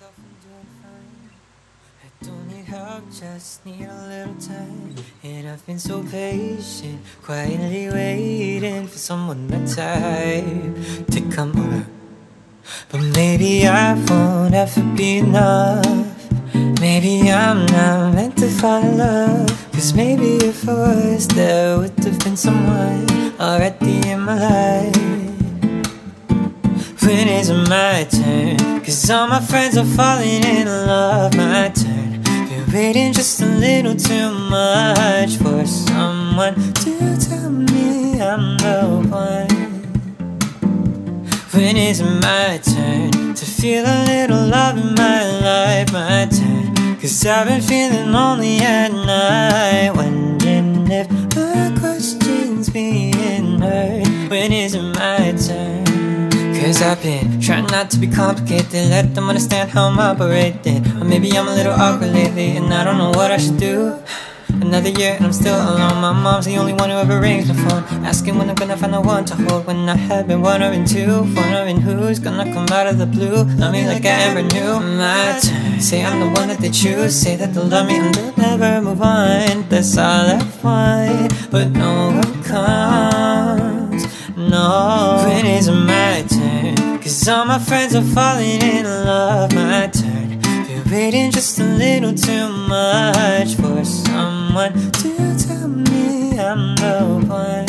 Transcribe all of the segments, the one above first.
I don't need help, just need a little time. And I've been so patient, quietly waiting for someone that type to come over. But maybe I won't ever be enough. Maybe I'm not meant to find love. Cause maybe if I was, there would have been someone already in my life. When is it my turn? Cause all my friends are falling in love. My turn. Been waiting just a little too much for someone to tell me I'm the one. When is it my turn to feel a little love in my life? My turn. Cause I've been feeling lonely at night, wondering if my question's being heard. When is it my turn? Cause I've been trying not to be complicated, let them understand how I'm operating. Or maybe I'm a little awkward lately and I don't know what I should do. Another year and I'm still alone. My mom's the only one who ever rings my phone, asking when I'm gonna find the one to hold. When I had been wondering too, wondering who's gonna come out of the blue, love me like I ever knew. My turn. Say I'm the one that they choose, say that they'll love me and they'll never move on. That's all I want, but no one comes. No. When is it my turn? Cause all my friends are falling in love. My turn. Been waiting just a little too much for someone to tell me I'm the one.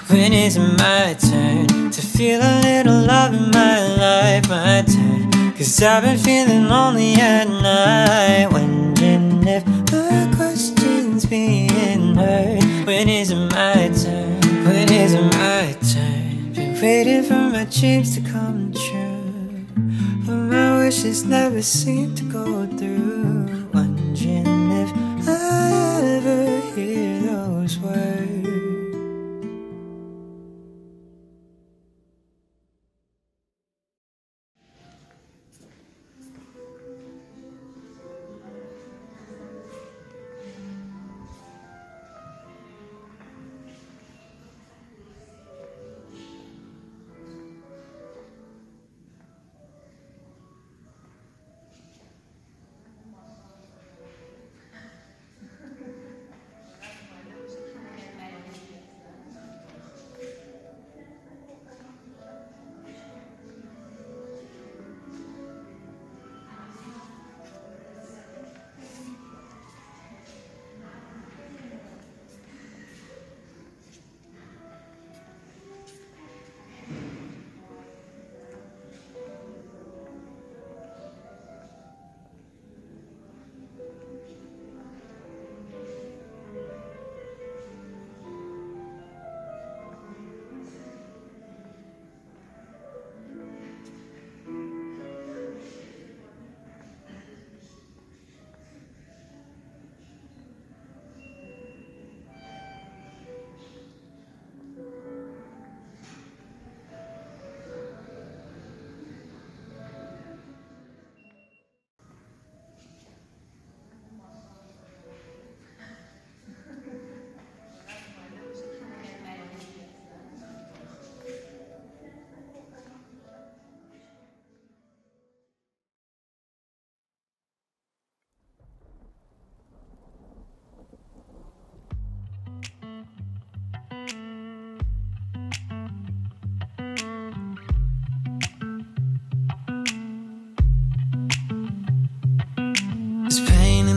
When is it my turn to feel a little love in my life? My turn. Cause I've been feeling lonely at night, wondering if my question's being heard. When is it my turn? When is it my turn? Been waiting for my dreams to come true, but my wishes never seem to go through. Wondering if I ever hear those words.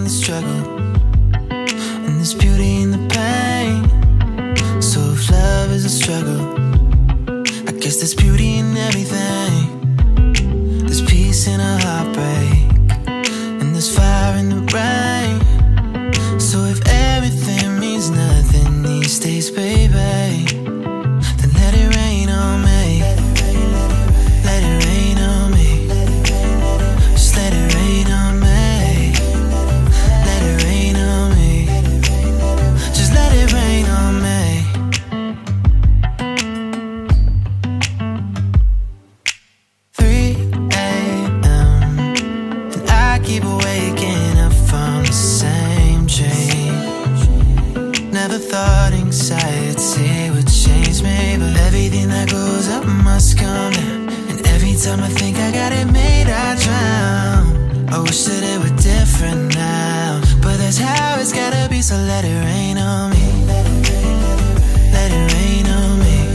Struggle, and there's beauty in the pain. So if love is a struggle, I guess there's beauty in everything. There's peace in a heartbreak, and there's fire in the rain. So if everything means nothing these days, baby, then let it rain on me. Let it rain on me. Just let it rain on me. Thought anxiety would change me, but everything that goes up must come down, and every time I think I got it made, I drown. I wish that it were different now, but that's how it's gotta be, so let it rain on me. Let it rain on me.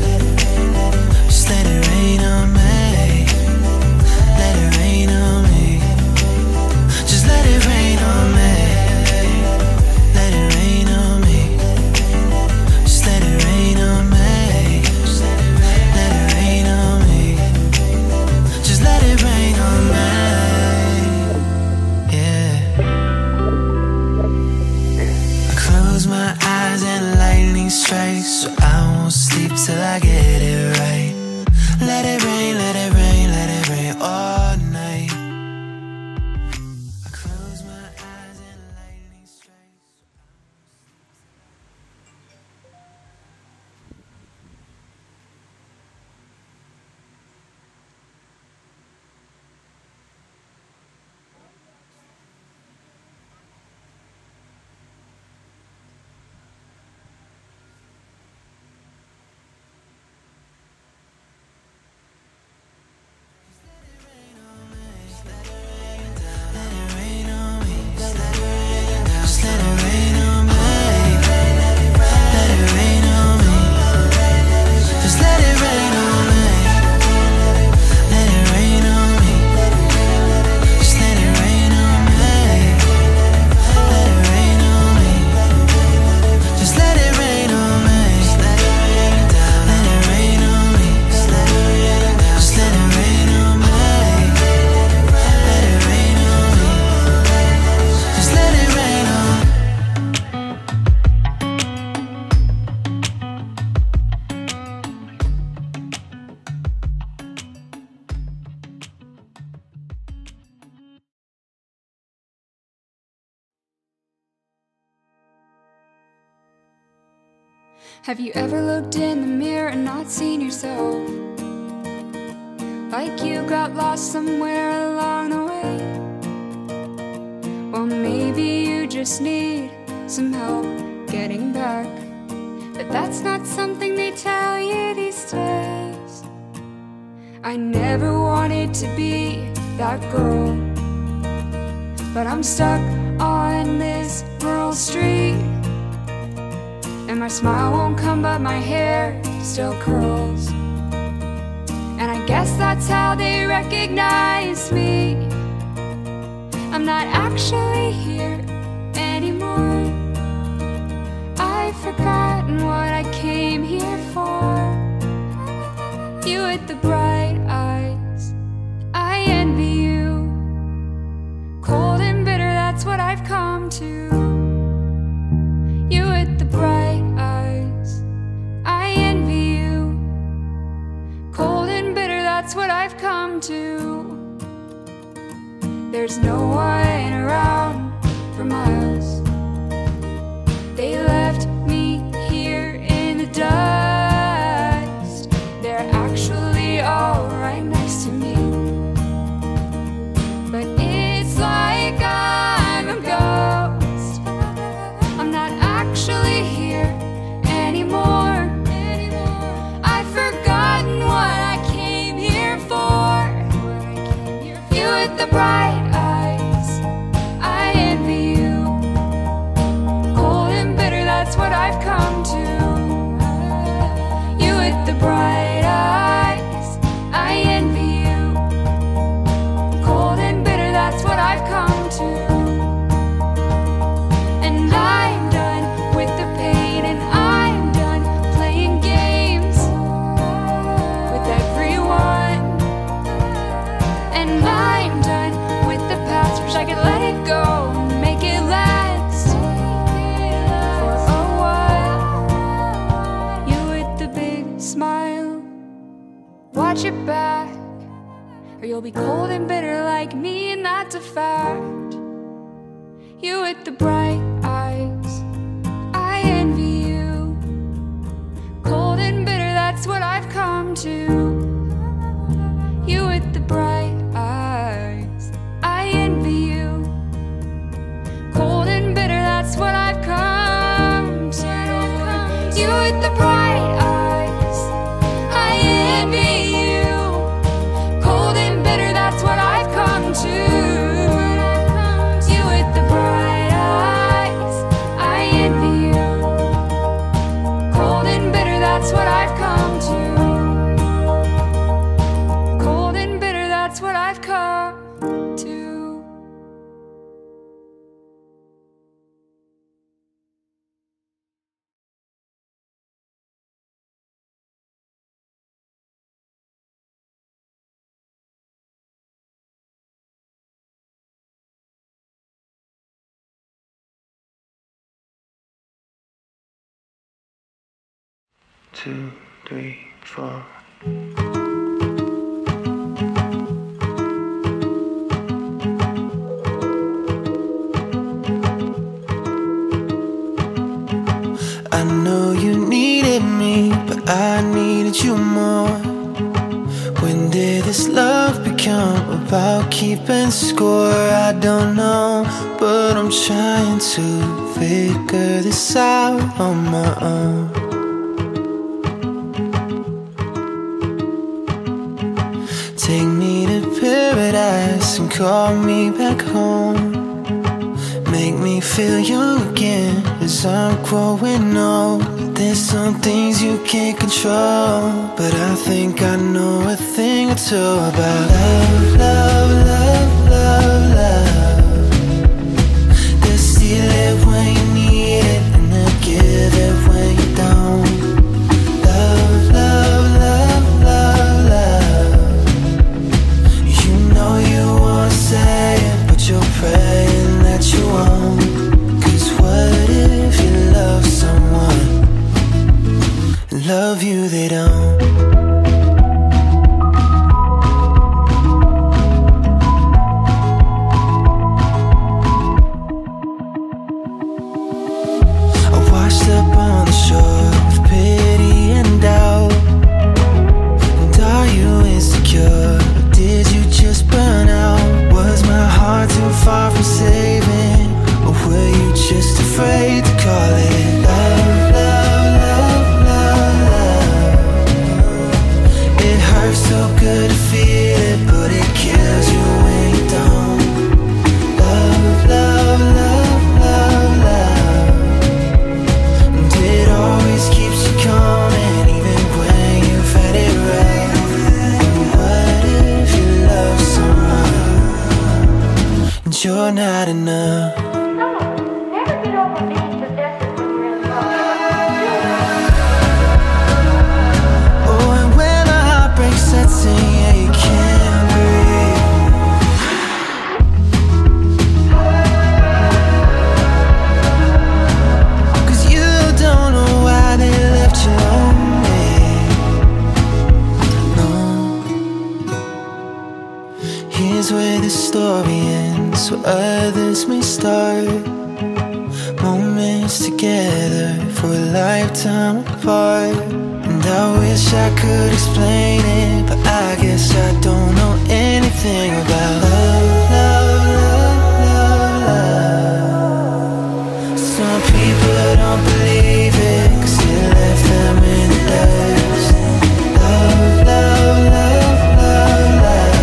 Just let it rain on me. Let it rain on me. Just let it rain on me. Let it rain on me. Just let it rain on me. Let it rain on me. Just let it rain on me. Yeah. I close my eyes and lightning strikes, so I won't sleep till I get it right. Let it rain, let it rain, let it rain all night. I close my eyes and lightning strikes. Have you ever looked in the mirror and not seen yourself? Like you got lost somewhere along the way? Well, maybe you just need some help getting back, but that's not something they tell you these days. I never wanted to be that girl, but I'm stuck on this rural street, and my smile won't come, but my hair still curls. And I guess that's how they recognize me. I'm not actually here anymore. I've forgotten what I came here for. You with the bright eyes, I envy you. Cold and bitter, that's what I've come to. You with the bright eyes, I envy you. Cold and bitter, that's what I've come to. There's no one around for miles. They left me here in the dust. They're actually all right next to me, but it's like I'm a ghost. I'm not actually here anymore. I've forgotten what I came here for. You with the bright eyes, I envy you. Cold and bitter, that's what I've come to. You with the bright eyes, I envy you. Cold and bitter, that's what I've come to. And I'm done with the pain, and I'm done playing games with everyone. And I'm done with the past, wish I could let it go and make it last for a while. You with the big smile, watch it back, or you'll be cold and bitter like me, and that's a fact. You with the bright eyes, I envy you. Cold and bitter, that's what I've come to. You with the bright eyes, I envy you. Cold and bitter, that's what I've come to. You with the bright eyes, I envy you. Cold 2, 3, 4. I know you needed me, but I needed you more. When did this love become about keeping score? I don't know, but I'm trying to figure this out on my own. Take me to paradise and call me back home. Make me feel young again as I'm growing old. There's some things you can't control, but I think I know a thing or two about love, love, love, love, love. They'll steal it when you need it, and they'll give it when you don't. Love, love, love, love, love. You know you wanna say it, but you're praying that you won't. 'Cause what if you love someone, love you they don't? I washed up on the shore with pity and doubt. And are you insecure, or did you just burn out? Was my heart too far from saving, or were you just afraid to call it love, love, love, love, love? It hurts so good to feel it, but it kills you when you don't. Love, love, love, love, love. And it always keeps you coming, even when you've had it right. And what if you love someone and you're not enough? Where the story ends, so others may start. Moments together for a lifetime apart. And I wish I could explain it, but I guess I don't know anything about love, love, love, love, love. Some people don't believe it, 'cause it left them in the dust. Love, love, love, love, love.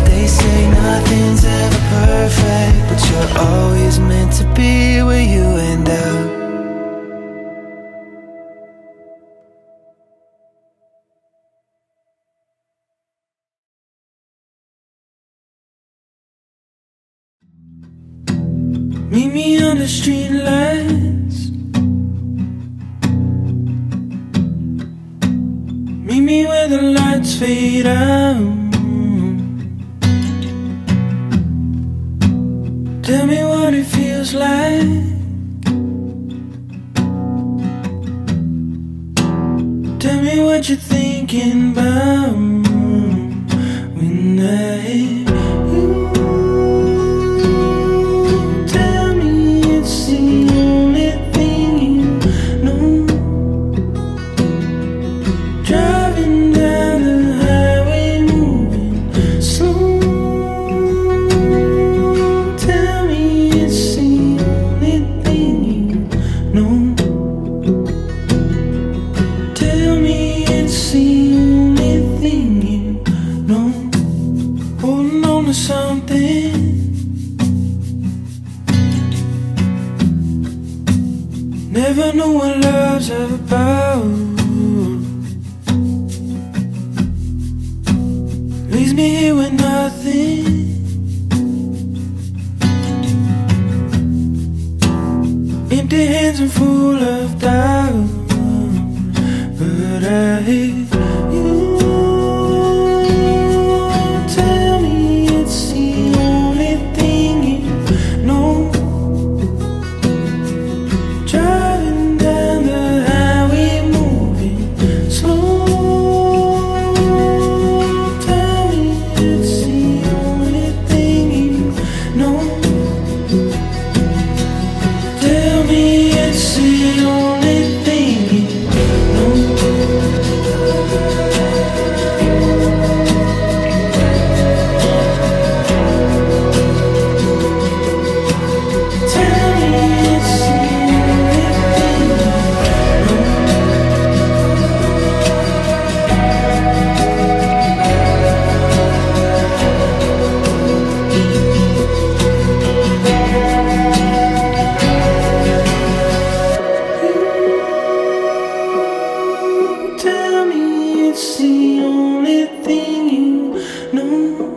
They say nothing's ever perfect, but you're always meant to be where you end up. Meet me on the street lights. Meet me where the lights fade out. Tell me what it feels like. Tell me what you're thinking about when I hit you. Tell me it's the only thing you know. Driving down the highway, moving slow. Tell me it's the only thing you know. Tell me it's the only thing you know. Holding on to something. Never know what love's about. Leaves me here with nothing. Empty hands and full of doubt. But I hate you. Tell me it's the only thing you know. Driving down the highway, moving it's the only thing you know. Tell me it's the only thing you tell me it's the only thing you know.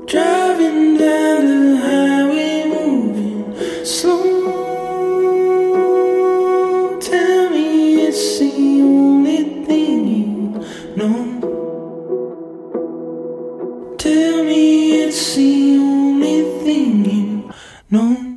Driving down the highway, moving slow. Tell me it's the only thing you know. Tell me it's the only thing you know.